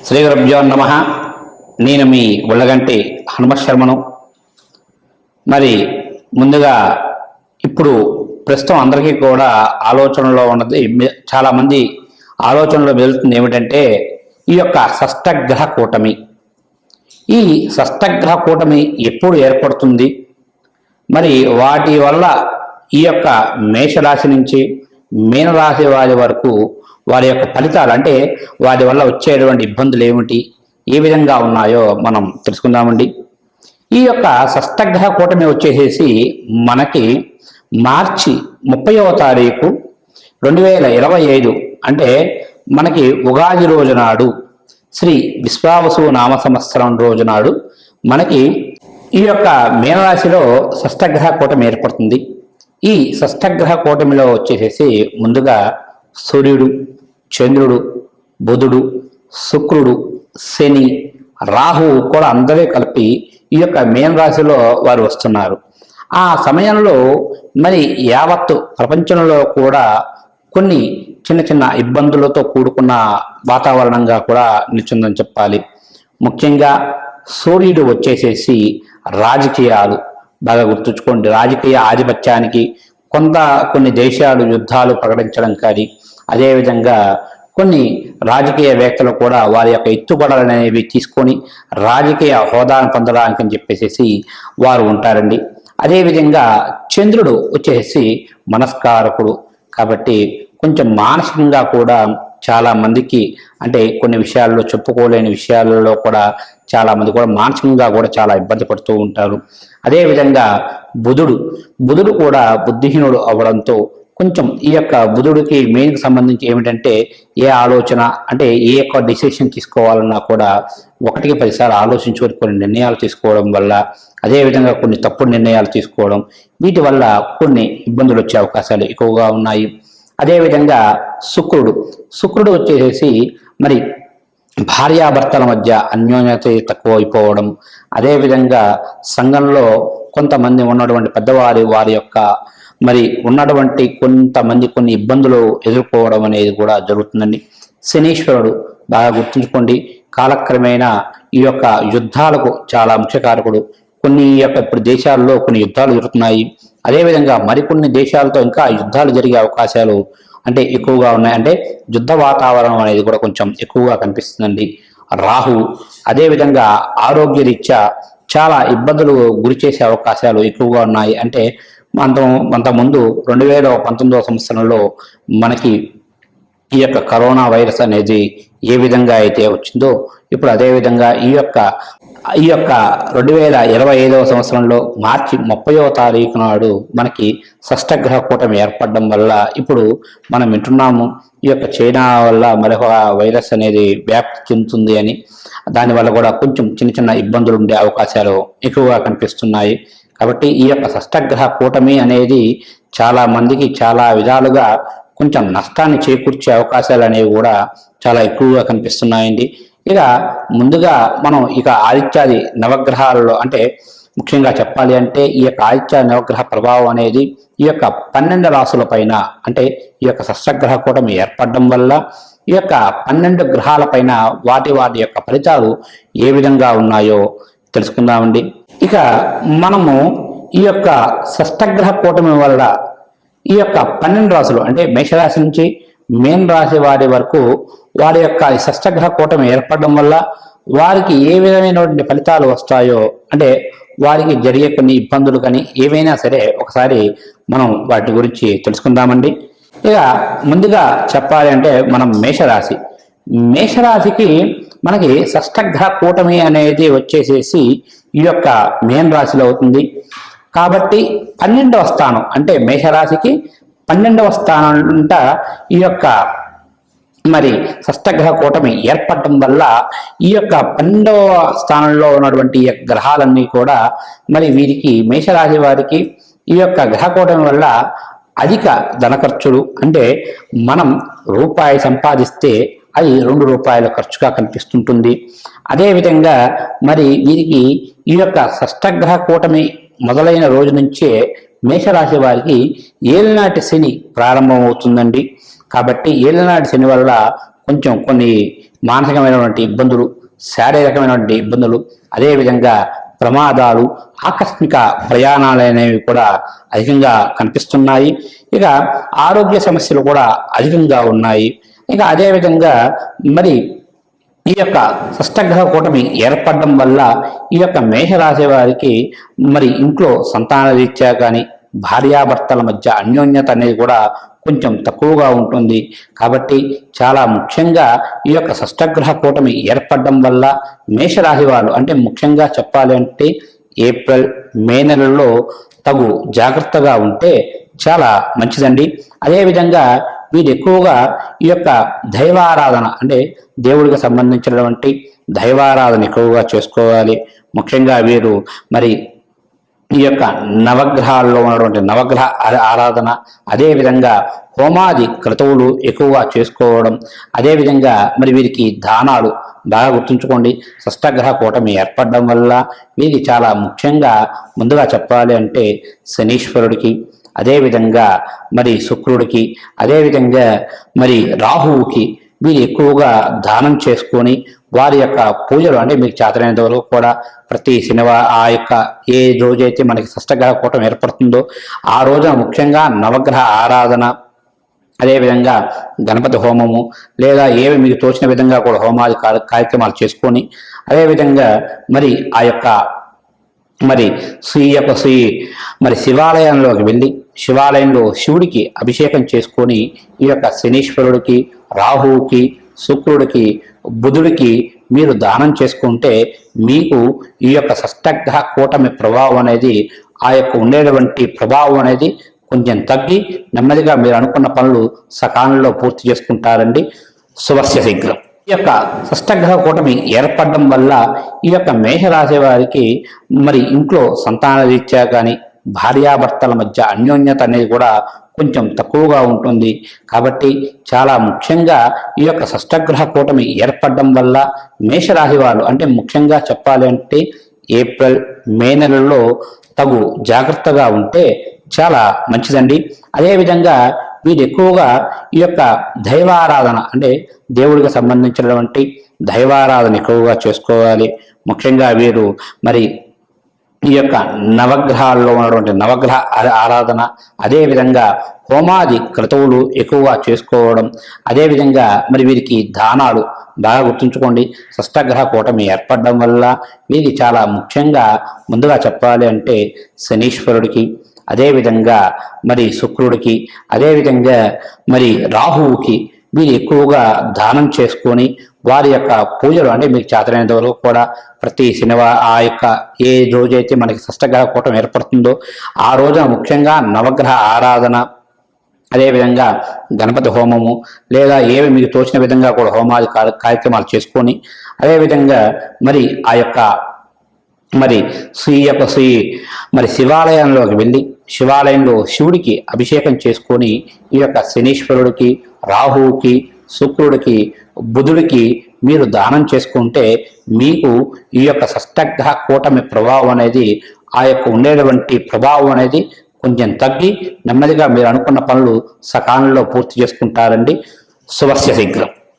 శ్రీ గురుభ్యో నమః. నేను మీ ఉళ్ళగంటి హనుమత్ శర్మను. మరి ముందుగా ఇప్పుడు ప్రస్తుతం అందరికీ కూడా ఆలోచనలో ఉన్నది, చాలామంది ఆలోచనలో వెళ్తుంది ఏమిటంటే ఈ యొక్క షష్టగ్రహ కూటమి. ఈ షష్టగ్రహ కూటమి ఎప్పుడు ఏర్పడుతుంది, మరి వాటి వల్ల ఈ యొక్క మేషరాశి నుంచి మీనరాశి వారి వరకు వారి యొక్క ఫలితాలు, అంటే వాటి వల్ల వచ్చేటువంటి ఇబ్బందులు ఏమిటి, ఏ విధంగా ఉన్నాయో మనం తెలుసుకుందామండి. ఈ యొక్క షష్టగ్రహ కూటమి వచ్చేసేసి మనకి మార్చి 30వ తారీఖు 2025, అంటే మనకి ఉగాది రోజు నాడు, శ్రీ విశ్వావసు నామ సంవత్సరం రోజు నాడు మనకి ఈ యొక్క మీనరాశిలో షష్టగ్రహ కూటమి ఏర్పడుతుంది. ఈ షష్టగ్రహ కూటమిలో వచ్చేసేసి ముందుగా సూర్యుడు, చంద్రుడు, బుధుడు, శుక్రుడు, శని, రాహువు కూడా అందరే కలిపి ఈ యొక్క మీనరాశిలో వారు వస్తున్నారు. ఆ సమయంలో మరి యావత్తు ప్రపంచంలో కూడా కొన్ని చిన్న చిన్న ఇబ్బందులతో కూడుకున్న వాతావరణంగా కూడా నిలిచిందని చెప్పాలి. ముఖ్యంగా సూర్యుడు వచ్చేసేసి రాజకీయాలు, బాగా గుర్తుంచుకోండి, రాజకీయ ఆధిపత్యానికి కొన్ని దేశాలు యుద్ధాలు ప్రకటించడం కానీ, అదేవిధంగా కొన్ని రాజకీయవేత్తలు కూడా వారి యొక్క ఎత్తుగడలు అనేవి తీసుకొని రాజకీయ హోదాను పొందడానికి అని చెప్పేసి వారు ఉంటారండి. అదేవిధంగా చంద్రుడు వచ్చేసి మనస్కారకుడు కాబట్టి కొంచెం మానసికంగా కూడా చాలా మందికి, అంటే కొన్ని విషయాల్లో చెప్పుకోలేని విషయాలలో కూడా చాలా మంది కూడా మానసికంగా కూడా చాలా ఇబ్బంది పడుతూ ఉంటారు. అదేవిధంగా బుధుడు కూడా బుద్ధిహీనుడు అవ్వడంతో కొంచెం ఈ యొక్క బుధుడికి మెయిన్కి సంబంధించి ఏమిటంటే ఏ ఆలోచన, అంటే ఏ యొక్క డిసిషన్ తీసుకోవాలన్నా కూడా 1కి 10 సార్లు ఆలోచించుకొని కొన్ని నిర్ణయాలు తీసుకోవడం వల్ల, అదేవిధంగా కొన్ని తప్పుడు నిర్ణయాలు తీసుకోవడం, వీటి వల్ల కొన్ని ఇబ్బందులు వచ్చే అవకాశాలు ఎక్కువగా ఉన్నాయి. అదేవిధంగా శుక్రుడు వచ్చేసి మరి భార్యాభర్తల మధ్య అన్యోన్యత తక్కువ అయిపోవడం, అదేవిధంగా సంఘంలో కొంతమంది ఉన్నటువంటి పెద్దవారి వారి యొక్క మరి ఉన్నటువంటి కొంతమంది కొన్ని ఇబ్బందులు ఎదుర్కోవడం అనేది కూడా జరుగుతుందండి. శనీశ్వరుడు బాగా గుర్తుంచుకోండి, కాలక్రమేణా ఈ యొక్క యుద్ధాలకు చాలా ముఖ్యకారకుడు. కొన్ని యొక్క ఇప్పుడు దేశాల్లో కొన్ని యుద్ధాలు జరుగుతున్నాయి. అదేవిధంగా మరికొన్ని దేశాలతో ఇంకా యుద్ధాలు జరిగే అవకాశాలు అంటే ఎక్కువగా ఉన్నాయి. అంటే యుద్ధ వాతావరణం అనేది కూడా కొంచెం ఎక్కువగా కనిపిస్తుందండి. రాహు అదేవిధంగా ఆరోగ్యరీత్యా చాలా ఇబ్బందులు గురి చేసే అవకాశాలు ఎక్కువగా ఉన్నాయి. అంటే అంతకుముందు 2019వ సంవత్సరంలో మనకి ఈ యొక్క కరోనా వైరస్ అనేది ఏ విధంగా అయితే వచ్చిందో, ఇప్పుడు అదేవిధంగా ఈ యొక్క 2025వ సంవత్సరంలో మార్చి 30వ తారీఖు నాడు మనకి షష్టగ్రహ కూటమి ఏర్పడడం వల్ల ఇప్పుడు మనం వింటున్నాము ఈ యొక్క చైనా వల్ల మరొక వైరస్ అనేది వ్యాప్తి చెందుతుంది అని. దానివల్ల కూడా కొంచెం చిన్న చిన్న ఇబ్బందులు ఉండే అవకాశాలు ఎక్కువగా కనిపిస్తున్నాయి. కాబట్టి ఈ యొక్క షష్టగ్రహ కూటమి అనేది చాలా మందికి చాలా విధాలుగా కొంచెం నష్టాన్ని చేకూర్చే అవకాశాలు అనేవి కూడా చాలా ఎక్కువగా కనిపిస్తున్నాయండి. ఇక ముందుగా మనం ఆదిత్యాది నవగ్రహాలలో, అంటే ముఖ్యంగా చెప్పాలి అంటే ఈ యొక్క ఆదిత్య నవగ్రహ ప్రభావం అనేది ఈ యొక్క 12 రాశుల పైన, అంటే ఈ యొక్క షష్టగ్రహ కూటమి ఏర్పడడం వల్ల ఈ యొక్క 12 గ్రహాల పైన వాటి యొక్క ఫలితాలు ఏ విధంగా ఉన్నాయో తెలుసుకుందామండి. ఇక మనము ఈ యొక్క షష్టగ్రహ కూటమి వల్ల ఈ యొక్క 12 రాశులు, అంటే మేషరాశి నుంచి మీన రాశి వారి వరకు వారి యొక్క షష్టగ్రహ కూటమి ఏర్పడడం వల్ల వారికి ఏ విధమైనటువంటి ఫలితాలు వస్తాయో, అంటే వారికి జరిగే కొన్ని ఇబ్బందులు కానీ ఏవైనా సరే ఒకసారి మనం వాటి గురించి తెలుసుకుందామండి. ఇక ముందుగా చెప్పాలి అంటే మనం మేషరాశికి మనకి షష్టగ్రహ కూటమి అనేది వచ్చేసేసి ఈ యొక్క మీన రాశిలో అవుతుంది. కాబట్టి 12వ స్థానం, అంటే మేషరాశికి 12వ స్థానం ఈ యొక్క మరి షష్టగ్రహ కూటమి ఏర్పడటం వల్ల ఈ యొక్క 12వ స్థానంలో ఉన్నటువంటి గ్రహాలన్నీ కూడా మరి వీరికి మేషరాశి వారికి ఈ యొక్క గ్రహ కూటమి వల్ల అధిక ధన ఖర్చులు, అంటే మనం రూపాయి సంపాదిస్తే అది 2 రూపాయల ఖర్చుగా కనిపిస్తుంటుంది. అదేవిధంగా మరి వీరికి ఈ యొక్క షష్టగ్రహ కూటమి మొదలైన రోజు నుంచే మేషరాశి వారికి ఏలినాటి శని ప్రారంభమవుతుందండి. కాబట్టి ఏలినాటి శని వల్ల కొంచెం కొన్ని మానసికమైనటువంటి ఇబ్బందులు, శారీరకమైనటువంటి ఇబ్బందులు, అదేవిధంగా ప్రమాదాలు, ఆకస్మిక ప్రయాణాలు అనేవి కూడా అధికంగా కనిపిస్తున్నాయి. ఇక ఆరోగ్య సమస్యలు కూడా అధికంగా ఉన్నాయి. ఇక అదేవిధంగా మరి ఈ యొక్క షష్టగ్రహ కూటమి ఏర్పడడం వల్ల ఈ యొక్క మేషరాశి వారికి మరి ఇంట్లో సంతాన రీత్యా కానీ భార్యాభర్తల మధ్య అన్యోన్యత అనేది కూడా కొంచెం తక్కువగా ఉంటుంది. కాబట్టి చాలా ముఖ్యంగా ఈ యొక్క షష్టగ్రహ కూటమి ఏర్పడడం వల్ల మేషరాశి వాళ్ళు, అంటే ముఖ్యంగా చెప్పాలి అంటే ఏప్రిల్, మే నెలల్లో తగు జాగ్రత్తగా ఉంటే చాలా మంచిదండి. అదేవిధంగా వీరు ఎక్కువగా ఈ యొక్క దైవారాధన, అంటే దేవుడికి సంబంధించినటువంటి దైవారాధన ఎక్కువగా చేసుకోవాలి. ముఖ్యంగా వీరు మరి ఈ యొక్క నవగ్రహాల్లో ఉన్నటువంటి నవగ్రహ ఆరాధన, అదేవిధంగా హోమాది క్రతువులు ఎక్కువగా చేసుకోవడం, అదేవిధంగా మరి వీరికి దానాలు బాగా గుర్తుంచుకోండి. షష్టగ్రహ కూటమి ఏర్పడడం వల్ల వీరికి చాలా ముఖ్యంగా ముందుగా చెప్పాలి అంటే శనీశ్వరుడికి, అదేవిధంగా మరి శుక్రుడికి, అదేవిధంగా మరి రాహువుకి వీరు ఎక్కువగా దానం చేసుకొని వారి యొక్క పూజలు, అంటే మీకు చేతనైనంత వరకు కూడా ప్రతి ఆ యొక్క ఏ రోజైతే మనకి షష్టగ్రహ కూటమి ఏర్పడుతుందో ఆ రోజున ముఖ్యంగా నవగ్రహ ఆరాధన, అదేవిధంగా గణపతి హోమము, లేదా ఏవి మీకు తోచిన విధంగా కూడా హోమాది కార్యక్రమాలు చేసుకొని, అదేవిధంగా మరి ఆ యొక్క మరి మరి శివాలయంలోకి వెళ్ళి శివాలయంలో శివుడికి అభిషేకం చేసుకొని ఈ యొక్క శనీశ్వరుడికి, రాహువుకి, శుక్రుడికి, బుధుడికి మీరు దానం చేసుకుంటే మీకు ఈ యొక్క షష్టగ్రహ కూటమి ప్రభావం అనేది, ఆ యొక్క ఉండేటువంటి ప్రభావం అనేది కొంచెం తగ్గి నెమ్మదిగా మీరు అనుకున్న పనులు సకాలంలో పూర్తి చేసుకుంటారండి. శుభస్య శీఘ్రం. ఈ యొక్క షష్టగ్రహ కూటమి ఏర్పడడం వల్ల ఈ యొక్క మేషరాశి వారికి మరి ఇంట్లో సంతాన రీత్యా కానీ భార్యాభర్తల మధ్య అన్యోన్యత అనేది కూడా కొంచెం తక్కువగా ఉంటుంది. కాబట్టి చాలా ముఖ్యంగా ఈ యొక్క షష్టగ్రహ కూటమి ఏర్పడడం వల్ల మేషరాశి వాళ్ళు, అంటే ముఖ్యంగా చెప్పాలి అంటే ఏప్రిల్, మే నెలల్లో తగు జాగ్రత్తగా ఉంటే చాలా మంచిదండి. అదేవిధంగా వీరు ఎక్కువగా ఈ యొక్క దైవారాధన, అంటే దేవుడికి సంబంధించినటువంటి దైవారాధన ఎక్కువగా చేసుకోవాలి. ముఖ్యంగా వీరు మరి ఈ యొక్క నవగ్రహాల్లో ఉన్నటువంటి నవగ్రహ ఆరాధన, అదేవిధంగా హోమాది క్రతువులు ఎక్కువగా చేసుకోవడం, అదేవిధంగా మరి వీరికి దానాలు బాగా గుర్తుంచుకోండి. షష్టగ్రహ కూటమి ఏర్పడడం వల్ల వీరికి చాలా ముఖ్యంగా ముందుగా చెప్పాలి అంటే శనీశ్వరుడికి, అదేవిధంగా మరి శుక్రుడికి, అదేవిధంగా మరి రాహువుకి వీరు ఎక్కువగా దానం చేసుకొని వారి యొక్క పూజలు, అంటే మీకు చేతనైనంత వరకు కూడా ప్రతి ఆ యొక్క ఏ రోజైతే మనకి షష్టగ్రహ కూటమి ఏర్పడుతుందో ఆ రోజున ముఖ్యంగా నవగ్రహ ఆరాధన, అదేవిధంగా గణపతి హోమము, లేదా ఏవి మీకు తోచిన విధంగా కూడా హోమాది కార్యక్రమాలు చేసుకొని, అదేవిధంగా మరి ఆ యొక్క మరి మరి శివాలయంలోకి వెళ్ళి శివాలయంలో శివుడికి అభిషేకం చేసుకొని ఈ యొక్క శనీశ్వరుడికి, రాహువుకి, శుక్రుడికి, బుధుడికి మీరు దానం చేసుకుంటే మీకు ఈ యొక్క షష్టగ్రహ కూటమి ప్రభావం అనేది, ఆ యొక్క ఉండేటువంటి ప్రభావం అనేది కొంచెం తగ్గి నెమ్మదిగా మీరు అనుకున్న పనులు సకాలంలో పూర్తి చేసుకుంటారండి. శుభస్య శీఘ్రం.